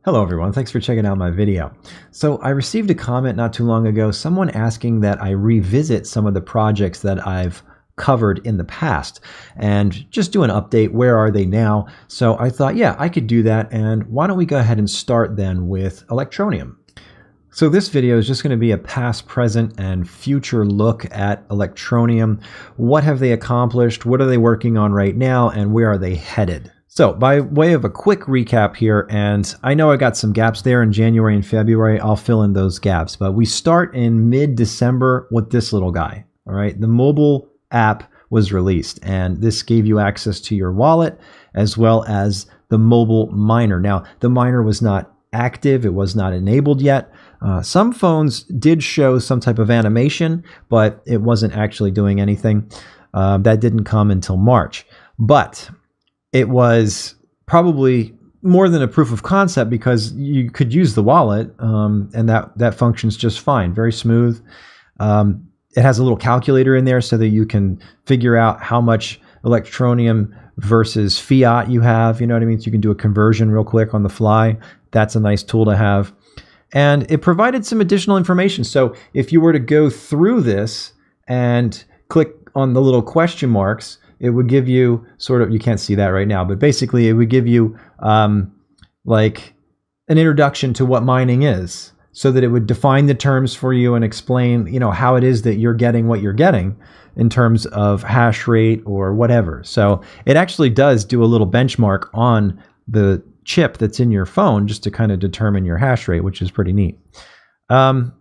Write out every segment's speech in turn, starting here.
Hello everyone, thanks for checking out my video. So I received a comment not too long ago, someone asking that I revisit some of the projects that I've covered in the past and just do an update. Where are they now? So I thought, yeah, I could do that, and why don't we go ahead and start then with Electroneum. So this video is just going to be a past, present, and future look at Electroneum. What have they accomplished? What are they working on right now? And where are they headed? So by way of a quick recap here, and I know I got some gaps there in January and February, I'll fill in those gaps, but we start in mid-December with this little guy, all right? The mobile app was released, and this gave you access to your wallet as well as the mobile miner. Now, the miner was not active, it was not enabled yet. Some phones did show some type of animation, but it wasn't actually doing anything. That didn't come until March. But it was probably more than a proof of concept because you could use the wallet, and that functions just fine, very smooth. It has a little calculator in there so that you can figure out how much Electroneum versus fiat you have. You know what I mean? So you can do a conversion real quick on the fly. That's a nice tool to have. And it provided some additional information. So if you were to go through this and click on the little question marks, it would give you sort of, you can't see that right now, but basically it would give you like an introduction to what mining is, so that it would define the terms for you and explain, you know, how it is that you're getting what you're getting in terms of hash rate or whatever. So it actually does do a little benchmark on the chip that's in your phone just to kind of determine your hash rate, which is pretty neat. Now,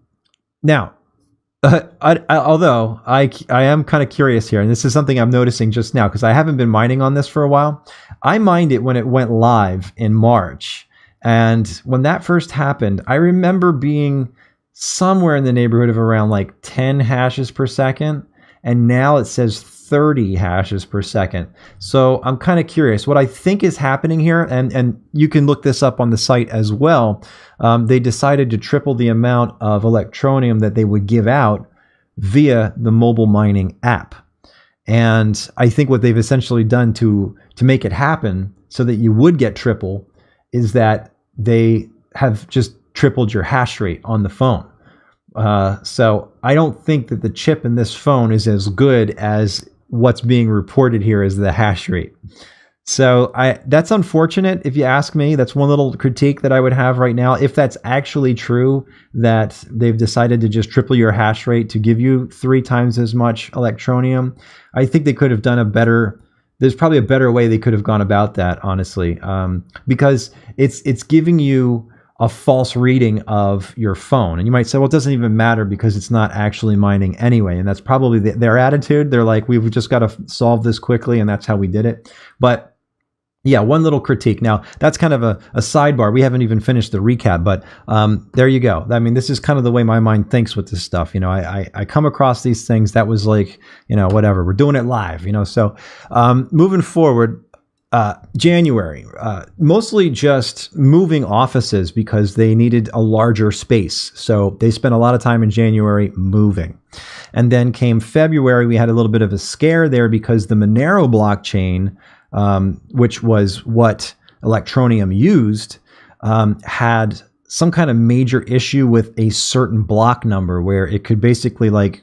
although I am kind of curious here, and this is something I'm noticing just now because I haven't been mining on this for a while. I mined it when it went live in March. And when that first happened, I remember being somewhere in the neighborhood of around like 10 hashes per second. And now it says 30 hashes per second. So I'm kind of curious what I think is happening here. And you can look this up on the site as well. They decided to triple the amount of Electroneum that they would give out via the mobile mining app. And I think what they've essentially done to make it happen so that you would get triple is that they have just tripled your hash rate on the phone. So I don't think that the chip in this phone is as good as what's being reported here as the hash rate. So that's unfortunate if you ask me. That's one little critique that I would have right now. If that's actually true, that they've decided to just triple your hash rate to give you 3 times as much Electroneum, I think they could have done a better. There's probably a better way they could have gone about that, honestly, because it's giving you a false reading of your phone. And you might say, well, it doesn't even matter because it's not actually mining anyway. And that's probably their attitude. They're like, we've just got to solve this quickly, and that's how we did it. But yeah, one little critique. Now, that's kind of a sidebar. We haven't even finished the recap, but there you go. I mean, this is kind of the way my mind thinks with this stuff. You know, I come across these things. That was like, you know, whatever. We're doing it live, you know. So moving forward, January, mostly just moving offices because they needed a larger space. So they spent a lot of time in January moving. And then came February, we had a little bit of a scare there because the Monero blockchain, which was what Electroneum used, had some kind of major issue with a certain block number where it could basically like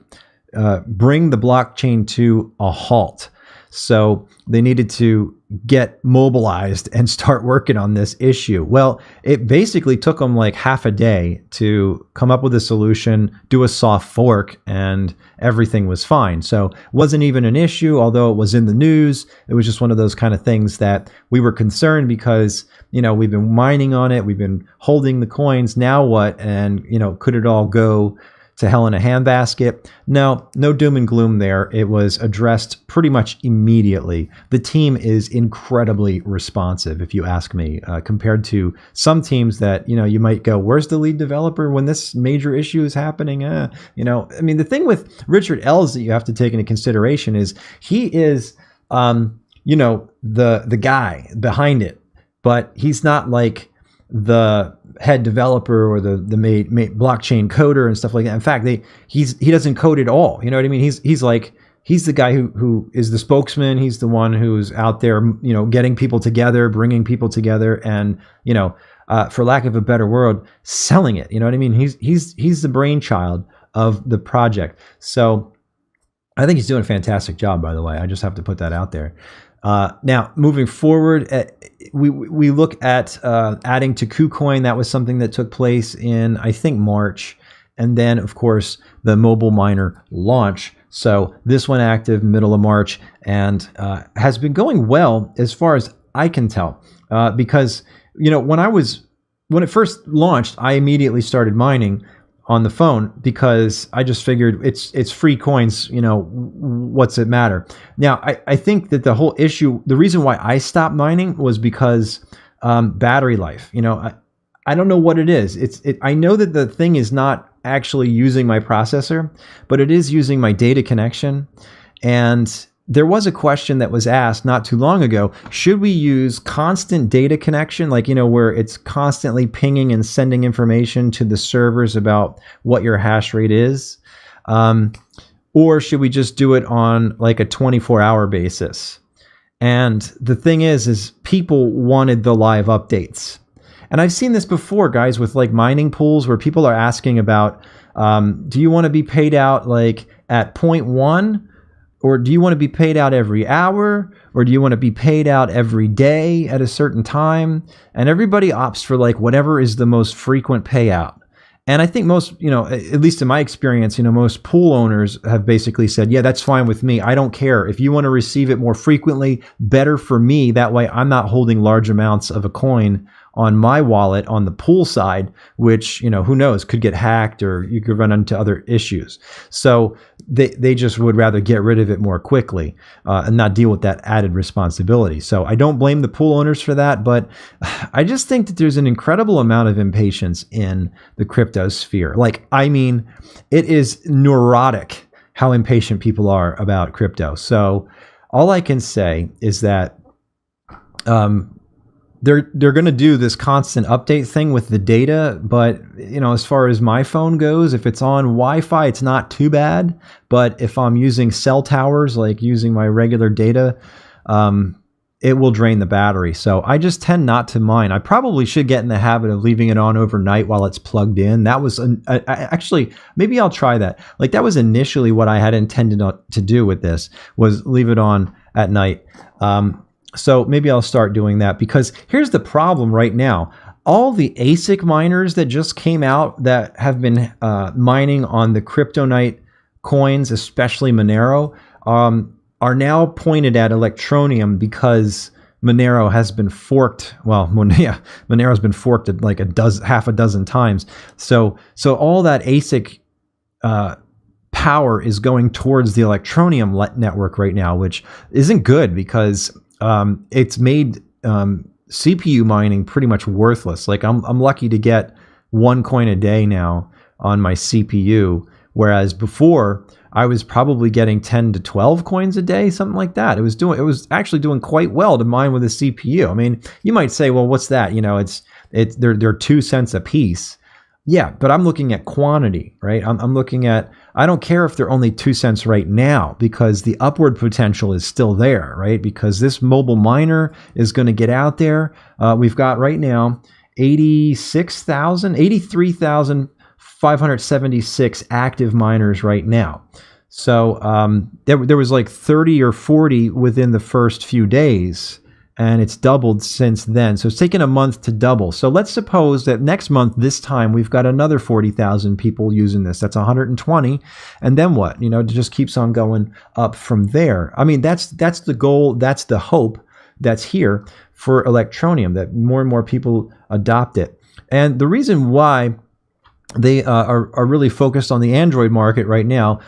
bring the blockchain to a halt. So they needed to get mobilized and start working on this issue. Well, it basically took them like half a day to come up with a solution, do a soft fork, and everything was fine. So it wasn't even an issue, although it was in the news. It was just one of those kind of things that we were concerned because, you know, we've been mining on it, we've been holding the coins, now what? And, you know, could it all go to hell in a handbasket? No doom and gloom there. It was addressed pretty much immediately. The team is incredibly responsive, if you ask me, compared to some teams that, you know, you might go, where's the lead developer when this major issue is happening? You know, I mean, the thing with Richard Ells that you have to take into consideration is he is, you know, the guy behind it, but he's not like the head developer or the blockchain coder and stuff like that. In fact, he doesn't code at all. You know what I mean? He's like he's the guy who is the spokesman. He's the one who's out there, getting people together, bringing people together, and for lack of a better word, selling it. You know what I mean? He's the brainchild of the project. So I think he's doing a fantastic job, by the way. I just have to put that out there. Now, moving forward, we look at adding to KuCoin. That was something that took place in, I think, March. And then, of course, the mobile miner launch. So this went active middle of March and has been going well as far as I can tell. Because, when it first launched, I immediately started mining on the phone because I just figured it's free coins, what's it matter? Now, I think that the whole issue, the reason why I stopped mining was because battery life. I don't know what it is. I know that the thing is not actually using my processor, but it is using my data connection. And there was a question that was asked not too long ago. Should we use constant data connection, like, where it's constantly pinging and sending information to the servers about what your hash rate is? Or should we just do it on like a 24-hour basis? And the thing is people wanted the live updates. And I've seen this before, guys, with like mining pools where people are asking about, do you want to be paid out like at 0.1? Or do you want to be paid out every hour? Or do you want to be paid out every day at a certain time? And everybody opts for like whatever is the most frequent payout. And I think most, at least in my experience, most pool owners have basically said, yeah, that's fine with me. I don't care. If you want to receive it more frequently, better for me. That way I'm not holding large amounts of a coin on my wallet on the pool side, which, who knows, could get hacked or you could run into other issues. So they just would rather get rid of it more quickly and not deal with that added responsibility. So I don't blame the pool owners for that, but I just think that there's an incredible amount of impatience in the crypto sphere. It is neurotic how impatient people are about crypto. So all I can say is that they're going to do this constant update thing with the data, but as far as my phone goes, if it's on Wi-Fi, it's not too bad. But if I'm using cell towers, like using my regular data, it will drain the battery. So I just tend not to mine. I probably should get in the habit of leaving it on overnight while it's plugged in. That was actually, maybe I'll try that. Like that was initially what I had intended to do with this, was leave it on at night. So maybe I'll start doing that, because here's the problem right now. All the ASIC miners that just came out that have been mining on the Kryptonite coins, especially Monero, are now pointed at Electroneum because Monero has been forked. Well, Monero's been forked at like half a dozen times. So all that ASIC power is going towards the Electroneum network right now, which isn't good because it's made CPU mining pretty much worthless. Like I'm lucky to get 1 coin a day now on my CPU, whereas before I was probably getting 10 to 12 coins a day, something like that. It was actually doing quite well to mine with a CPU. I mean, you might say, well, what's that? They're 2 cents a piece. Yeah, but I'm looking at quantity, right? I'm looking at, I don't care if they're only 2 cents right now, because the upward potential is still there, right? Because this mobile miner is going to get out there. We've got right now 83,576 active miners right now. So there was like 30 or 40 within the first few days, and it's doubled since then. So it's taken a month to double. So let's suppose that next month, this time, we've got another 40,000 people using this. That's 120. And then what? It just keeps on going up from there. I mean, that's the goal. That's the hope that's here for Electroneum, that more and more people adopt it. And the reason why they are really focused on the Android market right now,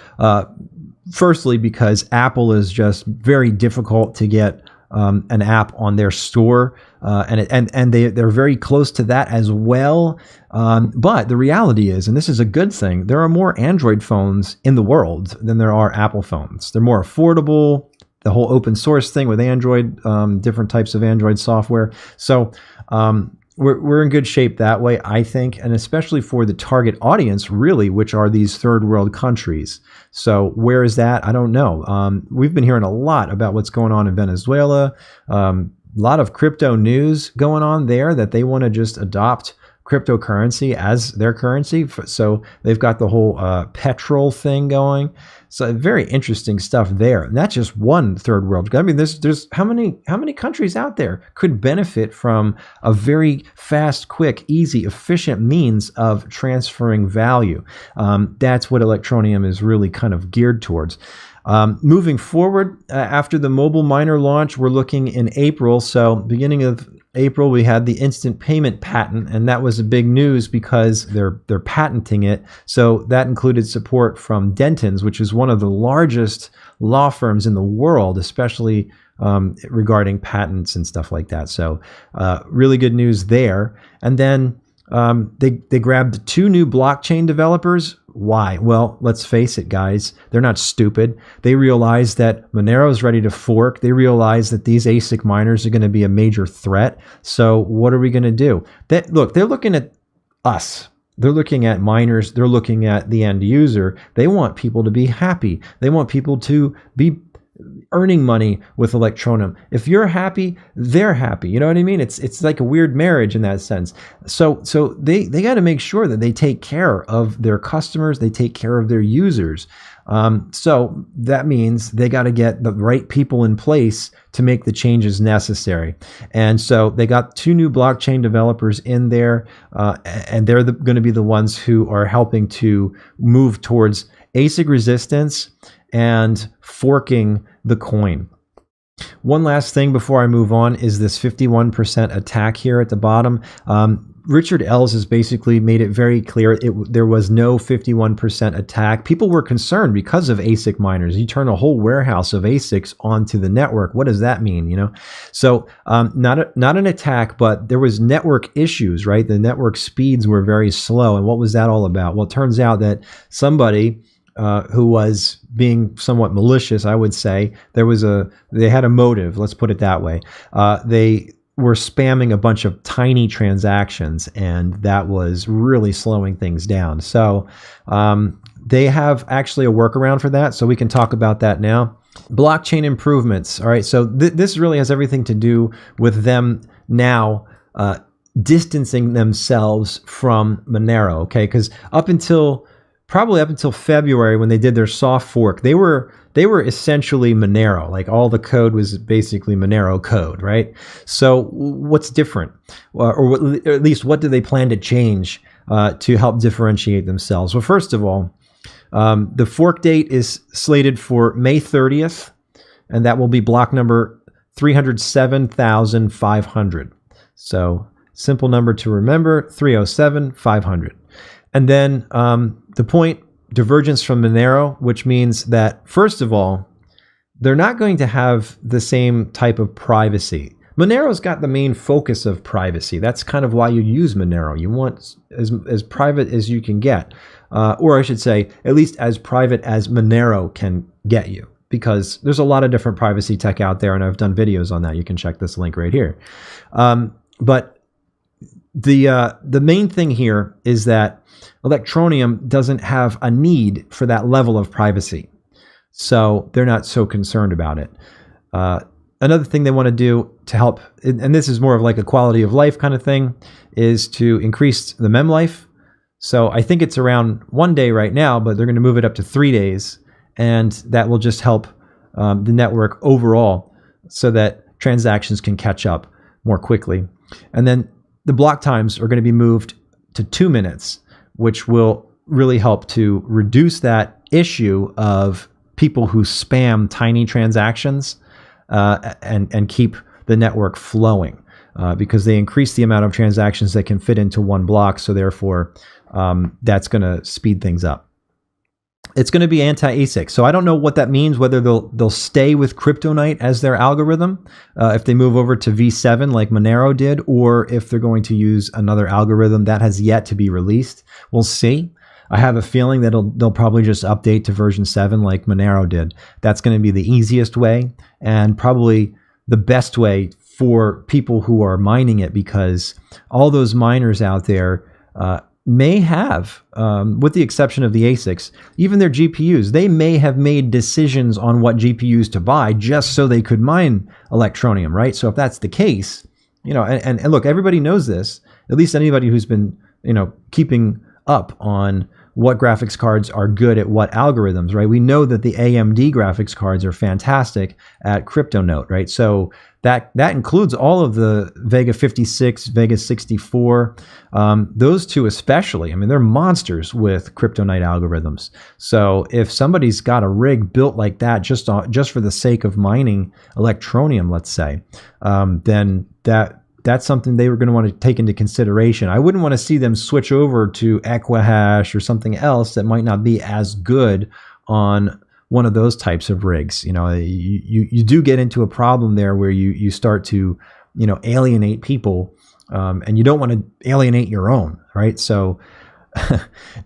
firstly, because Apple is just very difficult to get an app on their store, and they're very close to that as well. But the reality is, and this is a good thing, there are more Android phones in the world than there are Apple phones. They're more affordable. The whole open source thing with Android, different types of Android software. So we're in good shape that way, I think, and especially for the target audience, really, which are these third world countries. So where is that? I don't know. We've been hearing a lot about what's going on in Venezuela. A lot of crypto news going on there that they want to just adopt cryptocurrency as their currency. So they've got the whole petrol thing going. So very interesting stuff there. And that's just one third world. I mean, there's how many countries out there could benefit from a very fast, quick, easy, efficient means of transferring value. That's what Electroneum is really kind of geared towards. Moving forward, after the mobile miner launch, we're looking in April. So beginning of April, we had the instant payment patent, and that was a big news because they're patenting it. So that included support from Dentons, which is one of the largest law firms in the world, especially regarding patents and stuff like that. So really good news there. And then they grabbed 2 new blockchain developers. Why? Well, let's face it, guys. They're not stupid. They realize that Monero is ready to fork. They realize that these ASIC miners are going to be a major threat. So what are we going to do? Look, they're looking at us. They're looking at miners. They're looking at the end user. They want people to be happy. They want people to be earning money with Electroneum. If you're happy, they're happy. You know what I mean? It's like a weird marriage in that sense. So they got to make sure that they take care of their customers. They take care of their users. So that means they got to get the right people in place to make the changes necessary. And so they got 2 new blockchain developers in there, and they're going to be the ones who are helping to move towards ASIC resistance and forking the coin. One last thing before I move on is this 51% attack here at the bottom. Richard Ells has basically made it very clear there was no 51% attack. People were concerned because of ASIC miners. You turn a whole warehouse of ASICs onto the network. What does that mean? You know, so not an attack, but there was network issues, right? The network speeds were very slow. And what was that all about? Well, it turns out that somebody who was being somewhat malicious, I would say, they had a motive. Let's put it that way. They were spamming a bunch of tiny transactions, and that was really slowing things down. So they have actually a workaround for that. So we can talk about that now. Blockchain improvements. All right. So this really has everything to do with them now distancing themselves from Monero. Okay. Because probably up until February, when they did their soft fork, they were essentially Monero. Like all the code was basically Monero code, right? So what's different, or at least what do they plan to change to help differentiate themselves? Well, first of all, the fork date is slated for May 30th, and that will be block number 307,500. So simple number to remember: 307,500. And then the point, divergence from Monero, which means that, first of all, they're not going to have the same type of privacy. Monero's got the main focus of privacy. That's kind of why you use Monero. You want as private as you can get, or I should say, at least as private as Monero can get you, because there's a lot of different privacy tech out there, and I've done videos on that. You can check this link right here. But the main thing here is that Electroneum doesn't have a need for that level of privacy, so they're not so concerned about it. Another thing they want to do to help, and this is more of like a quality of life kind of thing, is to increase the mem life. So I think it's around 1 day right now, but they're going to move it up to 3 days, and that will just help the network overall so that transactions can catch up more quickly. And then the block times are going to be moved to 2 minutes, which will really help to reduce that issue of people who spam tiny transactions and keep the network flowing, because they increase the amount of transactions that can fit into one block. So therefore, that's going to speed things up. It's going to be anti-ASIC. So I don't know what that means, whether they'll stay with Kryptonite as their algorithm if they move over to V7 like Monero did, or if they're going to use another algorithm that has yet to be released. We'll see. I have a feeling that they'll probably just update to version 7 like Monero did. That's going to be the easiest way and probably the best way for people who are mining it, because all those miners out there may have, with the exception of the ASICs, even their GPUs, they may have made decisions on what GPUs to buy just so they could mine Electroneum, right? So if that's the case, and look, everybody knows this, at least anybody who's been, keeping up on what graphics cards are good at what algorithms, right? We know that the AMD graphics cards are fantastic at CryptoNote, right? So that includes all of the Vega 56, Vega 64, those two especially. I mean, they're monsters with CryptoNote algorithms. So if somebody's got a rig built like that just for the sake of mining Electroneum, let's say, then that's something they were going to want to take into consideration. I wouldn't want to see them switch over to Equihash or something else that might not be as good on one of those types of rigs. You do get into a problem there where you start to, alienate people, and you don't want to alienate your own, right? So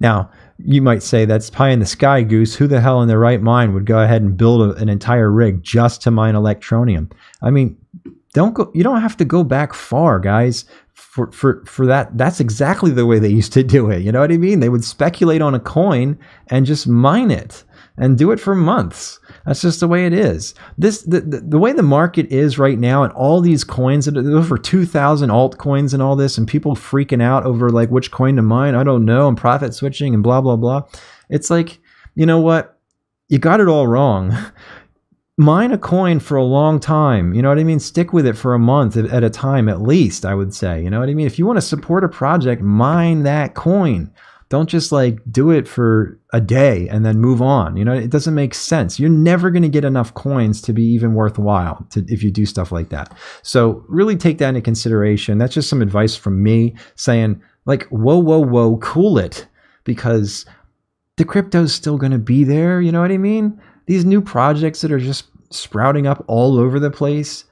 now you might say that's pie in the sky, Goose. Who the hell in their right mind would go ahead and build an entire rig just to mine Electroneum? I mean, you don't have to go back far, guys, for that. That's exactly the way they used to do it. You know what I mean? They would speculate on a coin and just mine it and do it for months. That's just the way it is. The way the market is right now, and all these coins, over 2,000 altcoins and all this, and people freaking out over like which coin to mine, I don't know, and profit switching and blah, blah, blah. It's like, you know what? You got it all wrong. Mine a coin for a long time. You know what I mean? Stick with it for a month at a time, at least, I would say. You know what I mean? If you want to support a project, mine that coin. Don't just like do it for a day and then move on. It doesn't make sense. You're never going to get enough coins to be even worthwhile if you do stuff like that. So really take that into consideration. That's just some advice from me saying like, whoa, cool it, because the crypto's still going to be there. You know what I mean? These new projects that are just sprouting up all over the place,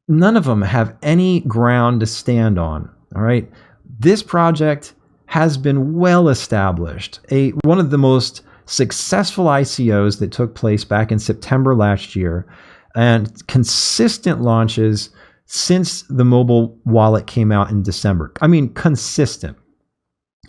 none of them have any ground to stand on. All right. This project has been well established. One of the most successful ICOs that took place back in September last year, and consistent launches since the mobile wallet came out in December. I mean, consistent.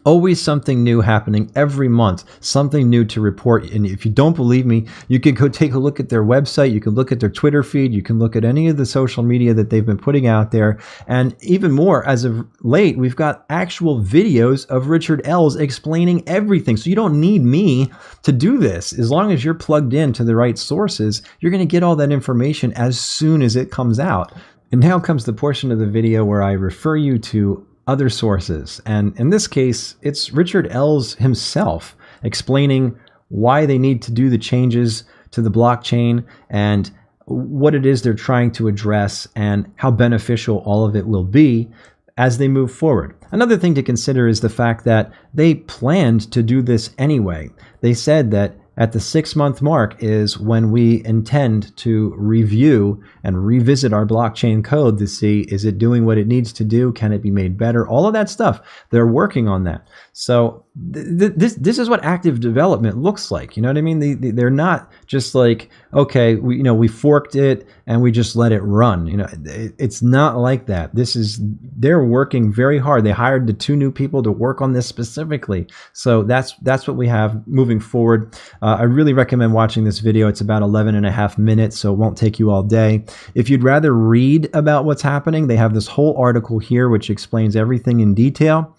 Always something new happening every month, something new to report. And if you don't believe me, you can go take a look at their website. You can look at their Twitter feed. You can look at any of the social media that they've been putting out there. And even more, as of late, we've got actual videos of Richard Ells explaining everything. So you don't need me to do this. As long as you're plugged in to the right sources, you're going to get all that information as soon as it comes out. And now comes the portion of the video where I refer you to other sources. And in this case, it's Richard Ells himself explaining why they need to do the changes to the blockchain and what it is they're trying to address and how beneficial all of it will be as they move forward. Another thing to consider is the fact that they planned to do this anyway. They said that at the 6-month mark is when we intend to review and revisit our blockchain code to see, is it doing what it needs to do? Can it be made better? All of that stuff. They're working on that. So this is what active development looks like. You know what I mean? They're not just like, okay, we forked it and we just let it run. It's not like that. They're working very hard. They hired the 2 new people to work on this specifically. So that's what we have moving forward. I really recommend watching this video. It's about 11.5 minutes, so it won't take you all day. If you'd rather read about what's happening, they have this whole article here which explains everything in detail.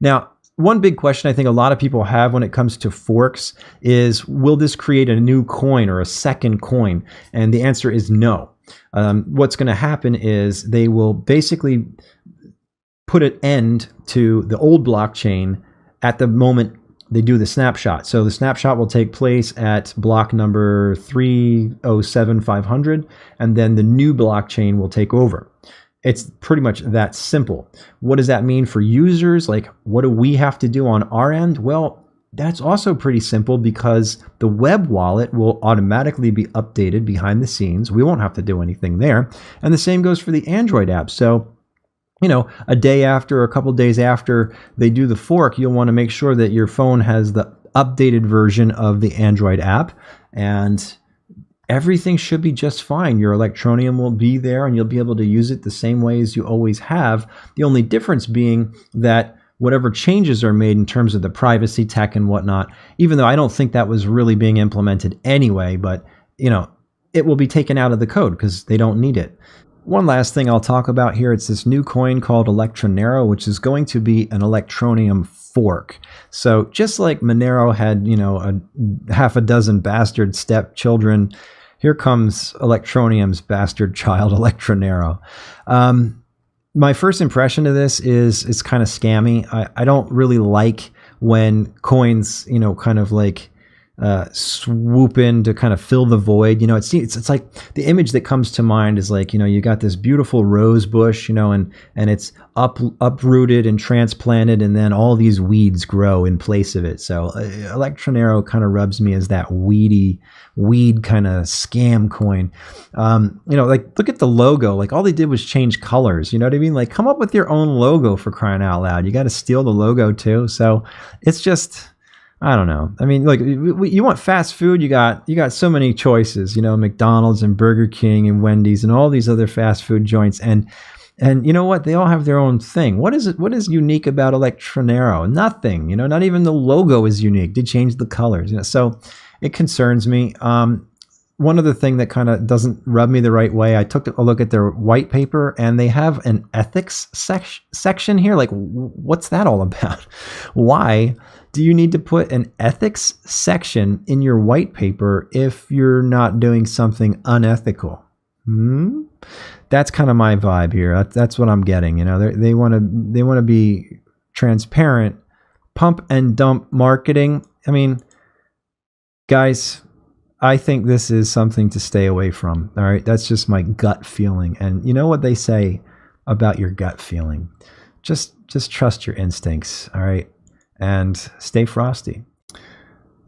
Now, one big question I think a lot of people have when it comes to forks is, will this create a new coin or a second coin? And the answer is no. What's going to happen is they will basically put an end to the old blockchain at the moment they do the snapshot. So the snapshot will take place at block number 307,500, and then the new blockchain will take over. It's pretty much that simple. What does that mean for users? Like, what do we have to do on our end? Well, that's also pretty simple, because the web wallet will automatically be updated behind the scenes. We won't have to do anything there. And the same goes for the Android app. So, a day after or a couple days after they do the fork, you'll want to make sure that your phone has the updated version of the Android app. And everything should be just fine. Your Electroneum will be there and you'll be able to use it the same way as you always have. The only difference being that whatever changes are made in terms of the privacy tech and whatnot, even though I don't think that was really being implemented anyway, but you know, it will be taken out of the code because they don't need it. One last thing I'll talk about here, it's this new coin called Electroneum, which is going to be an Electroneum fork. So just like Monero had, you know, a half a dozen bastard stepchildren, here comes Electroneum's bastard child, Electroneum. My first impression of this is it's kind of scammy. I don't really like when coins, you know, kind of like swoop in to kind of fill the void. You know, it's like the image that comes to mind is like, you know, you got this beautiful rose bush, you know, and it's uprooted and transplanted, and then all these weeds grow in place of it. So Electroneum kind of rubs me as that weed kind of scam coin. You know, like look at the logo. Like all they did was change colors. You know what I mean? Like come up with your own logo, for crying out loud. You got to steal the logo too. So it's just, I don't know. I mean, like you want fast food, you got so many choices, you know, McDonald's and Burger King and Wendy's and all these other fast food joints. And you know what? They all have their own thing. What is unique about Electroneum? Nothing, you know, not even the logo is unique. They changed the colors, you know, so it concerns me. One other thing that kind of doesn't rub me the right way, I took a look at their white paper and they have an ethics section here. Like, what's that all about? Why do you need to put an ethics section in your white paper if you're not doing something unethical? That's kind of my vibe here. That's what I'm getting. You know, they want to be transparent, pump and dump marketing. I mean, guys, I think this is something to stay away from. All right. That's just my gut feeling. And you know what they say about your gut feeling? Just trust your instincts. All right. And stay frosty.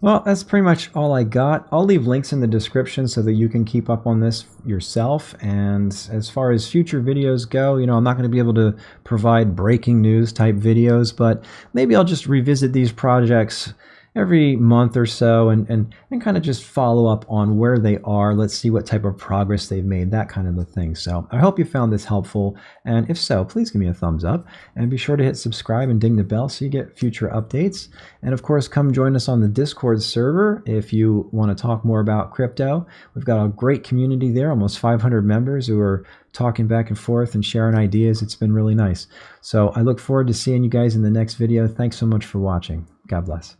Well, that's pretty much all I got. I'll leave links in the description so that you can keep up on this yourself. And as far as future videos go, you know, I'm not going to be able to provide breaking news type videos, but maybe I'll just revisit these projects every month or so and kind of just follow up on where they are. Let's see what type of progress they've made, that kind of a thing. So I hope you found this helpful. And if so, please give me a thumbs up and be sure to hit subscribe and ding the bell so you get future updates. And of course, come join us on the Discord server if you want to talk more about crypto. We've got a great community there, almost 500 members who are talking back and forth and sharing ideas. It's been really nice. So I look forward to seeing you guys in the next video. Thanks so much for watching. God bless.